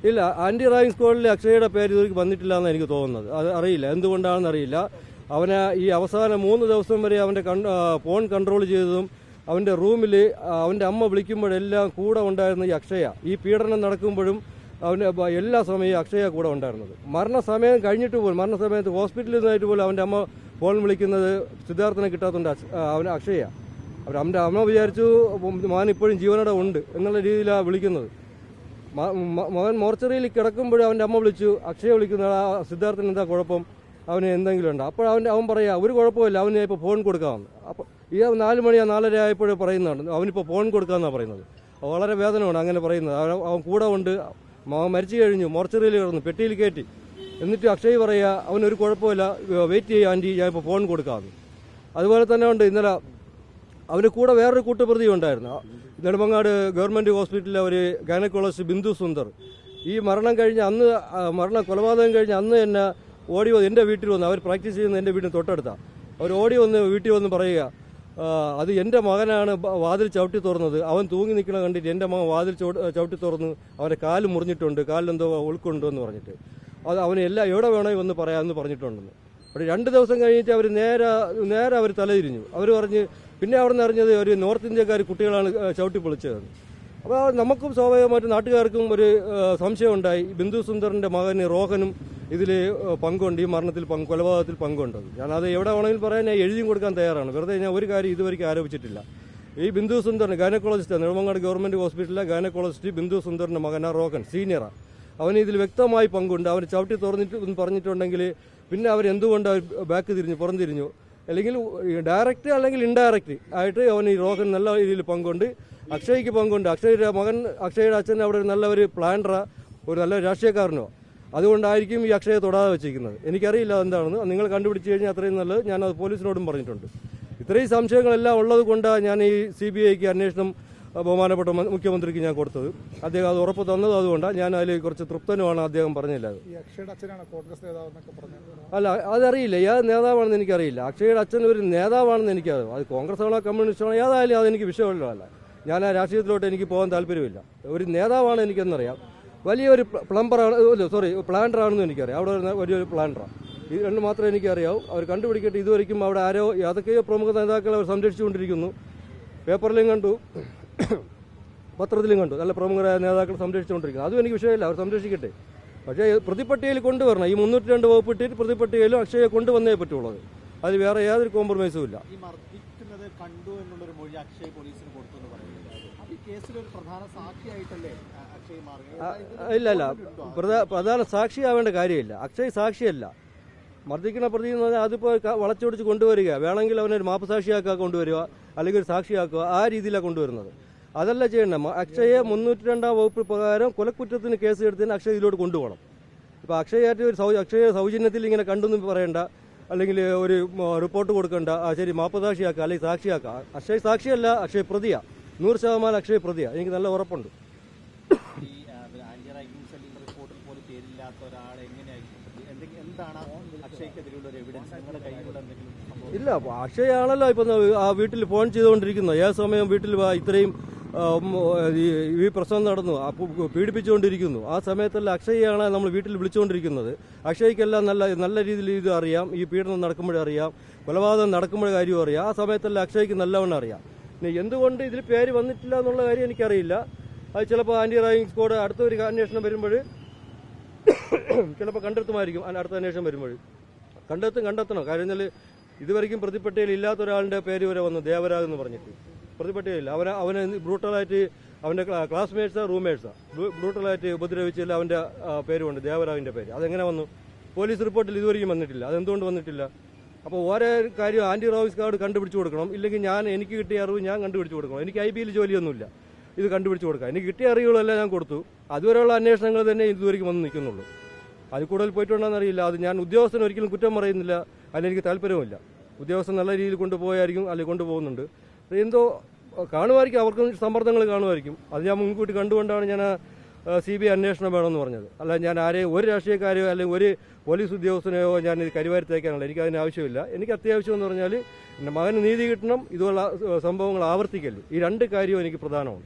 ഇല്ല, anti ragging സ്ക്വാഡിൽ അക്ഷയയുടെ പേര് ഇതുവരെ വന്നിട്ടില്ല എന്നാണ് എനിക്ക് തോന്നുന്നത്. അത് അറിയില്ല, എന്തുകൊണ്ടാണെന്ന് അറിയില്ല. അവന് ഈ അവസാന 3 ദിവസം വരെ അവൻ്റെ ഫോൺ കൺട്രോൾ ചെയ്തതും അവൻ്റെ റൂമിൽ അവൻ്റെ അമ്മ വിളിക്കുമ്പോഴെല്ലാം കൂടെ ഉണ്ടായിരുന്ന ഈ അക്ഷയ, ഈ പീഡനം നടക്കുമ്പോഴും അവൻ്റെ എല്ലാ സമയവും അക്ഷയ കൂടെ ഉണ്ടായിരുന്നത്. മരണസമയം കഴിഞ്ഞിട്ട് പോലും, മരണസമയത്ത് ഹോസ്പിറ്റലിൽ നിന്നായിട്ട് പോലും അവൻ്റെ അമ്മ ഫോൺ വിളിക്കുന്നത് സിദ്ധാർത്ഥനെ കിട്ടാത്തതുകൊണ്ട് അവന് അക്ഷയ. അവൻ്റെ അമ്മ വിചാരിച്ചു മകൻ ഇപ്പോഴും ജീവനോടെ ഉണ്ട് എന്നുള്ള രീതിയിലാണ് വിളിക്കുന്നത്. മകൻ മോർച്ചറിയിൽ കിടക്കുമ്പോഴും അവൻ്റെ അമ്മ വിളിച്ചു, അക്ഷയ വിളിക്കുന്ന സിദ്ധാർത്ഥന് എന്താ കുഴപ്പം, അവന് എന്തെങ്കിലും ഉണ്ട്. അപ്പോൾ അവൻ പറയാ ഒരു കുഴപ്പമില്ല, അവന് ഇപ്പോൾ ഫോൺ കൊടുക്കാമെന്ന്. അപ്പോൾ ഈ 4 മണി 4:30 ആയപ്പോഴും പറയുന്നുണ്ട് അവനിപ്പോൾ ഫോൺ കൊടുക്കാമെന്നാണ് പറയുന്നത്. വളരെ വേദനയുണ്ട് അങ്ങനെ പറയുന്നത്. അവൻ കൂടെ ഉണ്ട്, മരിച്ചു കഴിഞ്ഞു, മോർച്ചറിയിൽ കിടന്നു, പെട്ടിയിൽ കയറ്റി. എന്നിട്ട് അക്ഷയ് പറയുക അവനൊരു കുഴപ്പമില്ല, വെയിറ്റ് ചെയ്യുക ആൻറ്റി, ഞാൻ ഇപ്പോൾ ഫോൺ കൊടുക്കാമെന്ന്. അതുപോലെ തന്നെ ഉണ്ട് ഇന്നലെ അവന് കൂടെ വേറൊരു കൂട്ടുപ്രതി ഉണ്ടായിരുന്നു. നെടുമങ്ങാട് ഗവൺമെൻറ് ഹോസ്പിറ്റലിലെ ഒരു ഗൈനക്കോളജിസ്റ്റ് ബിന്ദു സുന്ദർ. ഈ മരണം കഴിഞ്ഞ് അന്ന്, കൊലപാതകം കഴിഞ്ഞ് അന്ന് തന്നെ ഓടി വന്ന് എൻ്റെ വീട്ടിൽ വന്ന്, അവർ പ്രാക്ടീസ് ചെയ്യുന്ന എൻ്റെ വീട്ടിൽ തൊട്ടടുത്താണ്. അവർ ഓടി വന്ന് വീട്ടിൽ വന്ന് പറയുക, അത് എൻ്റെ മകനാണ് വാതിൽ ചവിട്ടി തുറന്നത്, അവൻ തൂങ്ങി നിൽക്കണ കണ്ടിട്ട് എൻ്റെ മകൻ വാതിൽ ചവിട്ടി തുറന്ന് അവൻ്റെ കാല് മുറിഞ്ഞിട്ടുണ്ട്, കാലിലെന്തോ ഉൾക്കുണ്ടോ എന്ന് പറഞ്ഞിട്ട് അത് അവന് എവിടെ വേണമെങ്കിൽ വന്ന് പറയാമെന്ന് പറഞ്ഞിട്ടുണ്ടെന്ന്. അപ്പോൾ 2 ദിവസം കഴിഞ്ഞിട്ട് അവർ നേരെ അവർ തലതിരിഞ്ഞു. അവർ പറഞ്ഞ് പിന്നെ അവിടെ നിന്ന് അറിഞ്ഞത് ഒരു നോർത്ത് ഇന്ത്യക്കാർ കുട്ടികളാണ് ചവിട്ടി പൊളിച്ചത്. അപ്പോൾ നമുക്കും സ്വാഭാവികമായിട്ടും നാട്ടുകാർക്കും ഒരു സംശയം ഉണ്ടായി, ബിന്ദു സുന്ദറിൻ്റെ മകന് റോഹനും ഇതിൽ പങ്കുണ്ട്, ഈ മരണത്തിൽ കൊലപാതകത്തിൽ പങ്കുണ്ട്. ഞാനത് എവിടെ വേണമെങ്കിലും പറയാൻ ഞാൻ എഴുതിയും കൊടുക്കാൻ തയ്യാറാണ്. വെറുതെ ഞാൻ ഒരു കാര്യം ഇതുവരെയ്ക്ക് ആരോപിച്ചിട്ടില്ല. ഈ ബിന്ദു സുന്ദറിന് ഗൈനക്കോളജിസ്റ്റ്, നെടുമങ്ങാട് ഗവൺമെൻറ് ഹോസ്പിറ്റലിലെ ഗൈനക്കോളജിസ്റ്റ് ബിന്ദു സുന്ദറിൻ്റെ മകനാണ് റോഹൻ, സീനിയറാണ്. അവന് ഇതിൽ വ്യക്തമായി പങ്കുണ്ട്. അവന് ചവിട്ടി തുറന്നിട്ട് പറഞ്ഞിട്ടുണ്ടെങ്കിൽ പിന്നെ അവരെന്തുകൊണ്ട് ബാക്ക് തിരിഞ്ഞു, പുറംതിരിഞ്ഞു, അല്ലെങ്കിൽ ഡയറക്റ്റ് അല്ലെങ്കിൽ ഇൻഡയറക്റ്റ് ആയിട്ട് അവന് ഈ റോഹൻ നല്ല രീതിയിൽ പങ്കുണ്ട്. അക്ഷയ്ക്ക് പങ്കുണ്ട്. അക്ഷയുടെ മകൻ, അക്ഷയുടെ അച്ഛൻ അവിടെ ഒരു നല്ല ഒരു പ്ലാനറാ, ഒരു നല്ല രാഷ്ട്രീയക്കാരനോ. അതുകൊണ്ടായിരിക്കും ഈ അക്ഷയെ തൊടാതെ വെച്ചിരിക്കുന്നത്. എനിക്കറിയില്ല എന്താണെന്ന്. നിങ്ങൾ കണ്ടുപിടിച്ച് കഴിഞ്ഞാൽ അത്രയും നല്ലത്. ഞാനത് പോലീസിനോടും പറഞ്ഞിട്ടുണ്ട്. ഇത്രയും സംശയങ്ങളെല്ലാം ഉള്ളത് കൊണ്ടാണ് ഞാൻ ഈ CBIക്ക് അന്വേഷണം ബഹുമാനപ്പെട്ട മുഖ്യമന്ത്രിക്ക് ഞാൻ കൊടുത്തത്. അദ്ദേഹം അത് ഉറപ്പ് തന്നത് അതുകൊണ്ടാണ്. ഞാൻ അതിൽ കുറച്ച് തൃപ്തനുമാണ് അദ്ദേഹം പറഞ്ഞില്ല. അല്ല, അതറിയില്ല, ഏത് നേതാവാണെന്ന് എനിക്കറിയില്ല. അക്ഷയുടെ അച്ഛൻ ഒരു നേതാവാണെന്ന് എനിക്കറിയാം. അത് കോൺഗ്രസ് ആണോ കമ്മ്യൂണിസ്റ്റ് ആണോ ഏതായാലും അതെനിക്ക് വിഷയമല്ല. ഞാൻ ആ രാഷ്ട്രീയത്തിലോട്ട് എനിക്ക് പോകാൻ താല്പര്യമില്ല. ഒരു നേതാവാണ് എനിക്കെന്നറിയാം. വലിയൊരു പ്ലാനറാണെന്ന് എനിക്കറിയാം. അവിടെ വലിയൊരു പ്ലാനറാണ്. ഇത് 2 മാത്രമേ എനിക്കറിയാവൂ. അവർ കണ്ടുപിടിക്കട്ടെ. ഇതുവരെയ്ക്കും അവിടെ ആരോ ഏതൊക്കെയോ പ്രമുഖ നേതാക്കളെ അവർ സംരക്ഷിച്ചുകൊണ്ടിരിക്കുന്നു. പേപ്പറിലും കണ്ടു, പത്രത്തിലും കണ്ടു, നല്ല പ്രമുഖരായ നേതാക്കൾ സംരക്ഷിച്ചുകൊണ്ടിരിക്കുന്നു. അതും എനിക്ക് വിഷയമില്ല, അവർ സംരക്ഷിക്കട്ടെ. പക്ഷേ പ്രതിപട്ടികയിൽ കൊണ്ടുവരണം. ഈ 302 വകുപ്പ് ഇട്ടിട്ട് പ്രതിപട്ടികയിലും അക്ഷയെ കൊണ്ടുവന്നേ പറ്റുള്ളത്. അത് വേറെ യാതൊരു കോംപ്രമൈസും ഇല്ല. കണ്ടു എന്നുള്ളൊരു മൊഴി അക്ഷയ് പോലീസിന് കൊടുത്തു എന്ന് പറയുന്നത് ഈ കേസിലൊരു പ്രധാന സാക്ഷിയായിട്ടല്ലേ അക്ഷയ് മാറുക? ഇല്ല, പ്രധാന സാക്ഷിയാവേണ്ട കാര്യമില്ല. അക്ഷയ് സാക്ഷിയല്ല. മർദ്ദിക്കുന്ന പ്രതി എന്ന് പറഞ്ഞാൽ അതിപ്പോൾ വളച്ചൊടിച്ച് കൊണ്ടുവരിക, വേണമെങ്കിൽ അവനൊരു മാപ്പ് സാക്ഷിയാക്കുക, കൊണ്ടുവരിക, അല്ലെങ്കിൽ ഒരു സാക്ഷിയാക്കുക, ആ രീതിയിലാണ് കൊണ്ടുവരുന്നത്. അതല്ല ചെയ്യണം. അക്ഷയെ 302 വകുപ്പ് പ്രകാരം കൊലക്കുറ്റത്തിന് കേസ് എടുത്തതിന് അക്ഷയ് ഇതിലോട്ട് കൊണ്ടുപോകണം. ഇപ്പോൾ അക്ഷയായിട്ട് അക്ഷയ സൗജന്യത്തിൽ ഇങ്ങനെ കണ്ടെന്ന് പറയണ്ട, അല്ലെങ്കിൽ ഒരു റിപ്പോർട്ട് കൊടുക്കണ്ട, ശരി മാപ്പ് സാക്ഷിയാക്കുക, അല്ലെങ്കിൽ സാക്ഷിയാക്കുക. അക്ഷയ് സാക്ഷിയല്ല, അക്ഷയ് പ്രതിയാ, 100% അക്ഷയ് പ്രതിയാ. എനിക്ക് നല്ല ഉറപ്പുണ്ട്. ഇല്ല, അക്ഷയാണല്ലോ ഇപ്പം ആ വീട്ടിൽ ഫോൺ ചെയ്തുകൊണ്ടിരിക്കുന്നത്. ഏത് സമയം വീട്ടിൽ ഇത്രയും ഈ പ്രശ്നം നടന്നു, പീഡിപ്പിച്ചുകൊണ്ടിരിക്കുന്നു. ആ സമയത്തല്ല അക്ഷയാണ് നമ്മൾ വീട്ടിൽ വിളിച്ചുകൊണ്ടിരിക്കുന്നത്. അക്ഷയ്ക്കെല്ലാം നല്ല രീതിയിൽ ഇത് അറിയാം. ഈ പീഡനം നടക്കുമ്പോഴേ അറിയാം, കൊലപാതകം നടക്കുമ്പോഴേ കാര്യവും അറിയാം. ആ സമയത്തല്ല അക്ഷയ്ക്ക് നല്ലവണ്ണം അറിയാം. പിന്നെ എന്തുകൊണ്ട് ഇതിൽ പേര് വന്നിട്ടില്ല എന്നുള്ള കാര്യം എനിക്കറിയില്ല. അത് ചിലപ്പോൾ ആന്റി റാഗിംഗ് സ്ക്വാഡ് അടുത്തൊരു അന്വേഷണം വരുമ്പോൾ ചിലപ്പോൾ കണ്ടെത്തുമായിരിക്കും. അടുത്ത അന്വേഷണം വരുമ്പോൾ കണ്ടെത്തണം. കാര്യം എന്നാൽ ഇതുവരെയ്ക്കും പ്രതിപട്ടികയിൽ ഇല്ലാത്ത ഒരാളുടെ പേര് വരെ വന്നു, ദേവരാജ് എന്ന് പറഞ്ഞിട്ട്. പ്രതിപട്ടികയില്ല. അവനെ ബ്രൂട്ടലായിട്ട് അവൻ്റെ ക്ലാസ്മേറ്റ്സാ റൂംമേറ്റ്സാ ബ്രൂട്ടലായിട്ട് ഉപദ്രവിച്ചില്ല. അവൻ്റെ പേരുണ്ട്, ദേവരാജിൻ്റെ പേര്. അതെങ്ങനെ വന്നു? പോലീസ് റിപ്പോർട്ടിൽ ഇതുവരെയും വന്നിട്ടില്ല. അതെന്തുകൊണ്ട് വന്നിട്ടില്ല? അപ്പോൾ ഓരോ കാര്യം ആന്റി റാഗിംഗ് സ്ക്വാഡ് കണ്ടുപിടിച്ച് കൊടുക്കണം. ഇല്ലെങ്കിൽ എനിക്ക് കിട്ടിയ അറിവ് ഞാൻ കണ്ടുപിടിച്ച് കൊടുക്കണം. എനിക്ക് IBയിൽ ജോലിയൊന്നുമില്ല, ഇത് കണ്ടുപിടിച്ച് കൊടുക്കാം. എനിക്ക് കിട്ടിയ അറിവുകളെല്ലാം ഞാൻ കൊടുത്തു. അതുവരെയുള്ള അന്വേഷണങ്ങൾ തന്നെ ഇതുവരെയ്ക്കും വന്ന് നിൽക്കുന്നുള്ളൂ. അത് കൂടുതൽ പോയിട്ടുണ്ടോയെന്നറിയില്ല. അത് ഞാൻ ഉദ്യോഗസ്ഥന് ഒരിക്കലും കുറ്റം പറയുന്നില്ല, അതിലെനിക്ക് താല്പര്യവുമില്ല. ഉദ്യോഗസ്ഥൻ നല്ല രീതിയിൽ കൊണ്ടുപോയായിരിക്കും, അല്ലെങ്കിൽ കൊണ്ടുപോകുന്നുണ്ട്. എന്തോ കാണുമായിരിക്കും, അവർക്കും സമ്മർദ്ദങ്ങൾ കാണുമായിരിക്കും. അത് ഞാൻ മുൻകൂട്ടി കണ്ടുകൊണ്ടാണ് ഞാൻ CBI അന്വേഷണം വേണമെന്ന് പറഞ്ഞത്. അല്ല, ഞാൻ ആരെയും ഒരു രാഷ്ട്രീയക്കാരെയോ അല്ലെങ്കിൽ ഒരു പോലീസ് ഉദ്യോഗസ്ഥനെയോ ഞാൻ ഇത് കരിവാരിത്തേക്കാനുള്ള എനിക്കതിന് ആവശ്യമില്ല. എനിക്ക് അത്യാവശ്യം എന്ന് പറഞ്ഞാൽ എൻ്റെ മകന് നീതി കിട്ടണം, ഇതുപോലുള്ള സംഭവങ്ങൾ ആവർത്തിക്കല്ലേ. ഈ 2 കാര്യവും എനിക്ക് പ്രധാനമാണ്.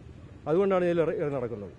അതുകൊണ്ടാണ് ഇതിൽ നടക്കുന്നത്.